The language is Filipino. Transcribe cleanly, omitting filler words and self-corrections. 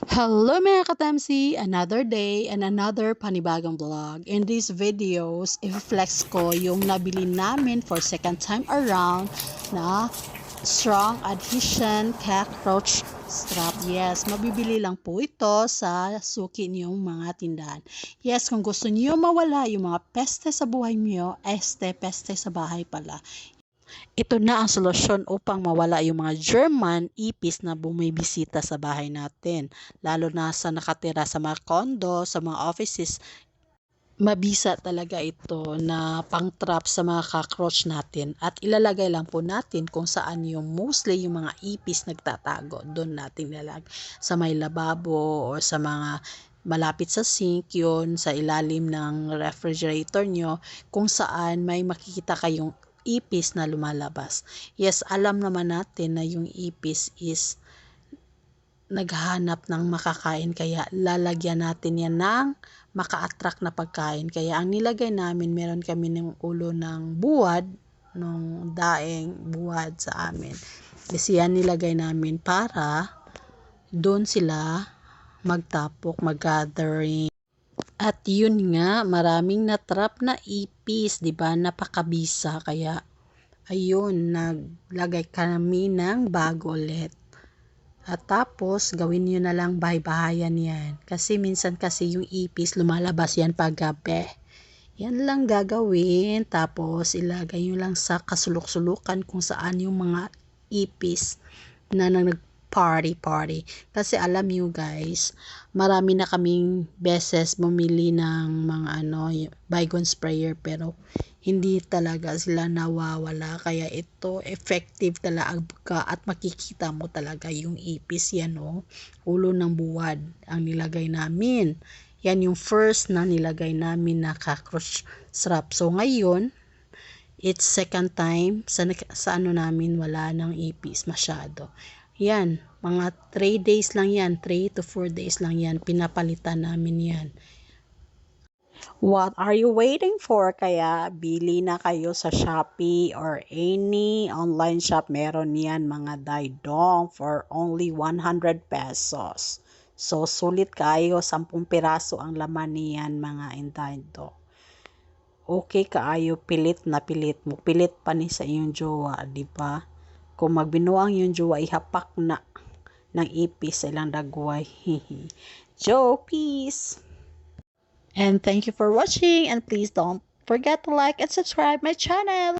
Hello mga katamsi! Another day and another panibagong vlog. In these videos, i-flex ko yung nabili namin for second time around na strong adhesion cockroach strap. Yes, mabibili lang po ito sa suki niyong mga tindahan. Yes, kung gusto niyo mawala yung mga peste sa buhay niyo, peste sa bahay pala. Ito na ang solusyon upang mawala yung mga German ipis na bumibisita sa bahay natin. Lalo na sa nakatira sa mga condo, sa mga offices, mabisa talaga ito na pang-trap sa mga cockroach natin. At ilalagay lang po natin kung saan yung mostly yung mga ipis nagtatago. Doon natin nilalagay sa may lababo o sa mga malapit sa sink, yun sa ilalim ng refrigerator nyo, kung saan may makikita kayong ipis na lumalabas. Yes, alam naman natin na yung ipis is naghahanap ng makakain, kaya lalagyan natin yan ng maka-attract na pagkain. Kaya ang nilagay namin, meron kami ng ulo ng buwad, ng daeng buwad sa amin. Kasi yan nilagay namin para doon sila magtapok, mag-gathering. At yun nga, maraming na-trap na ipis, 'di ba? Napakabisa, kaya ayun, naglagay kami ng bago ulit. At tapos gawin niyo na lang bahay-bahayan 'yan. Kasi minsan kasi yung ipis lumalabas yan pag gabi. Yan lang gagawin, tapos ilagay niyo lang sa kasulok-sulukan kung saan yung mga ipis na nag-party. Kasi alam niyo guys, marami na kaming beses bumili ng mga Baygon sprayer, pero hindi talaga sila nawawala. Kaya ito effective talaga at makikita mo talaga yung ipis. Yan ulo ng buwad ang nilagay namin. Yan yung first na nilagay namin na cockroach strap. So ngayon, it's second time sa namin wala ng ipis masyado. Yan, mga 3 days lang yan, 3 to 4 days lang yan, pinapalitan namin yan. What are you waiting for? Kaya bili na kayo sa Shopee or any online shop. Meron yan mga daidong for only 100 pesos. So sulit kayo, 10 piraso ang laman niyan mga indaydo. Okay kaayo, pilit na pilit mo. Pilit pa ni sa iyong jowa, di ba? Kung magbinuang yung jowa, ihapak na ng ipis sa ilang dagway. Joe, peace! And thank you for watching, and please don't forget to like and subscribe my channel.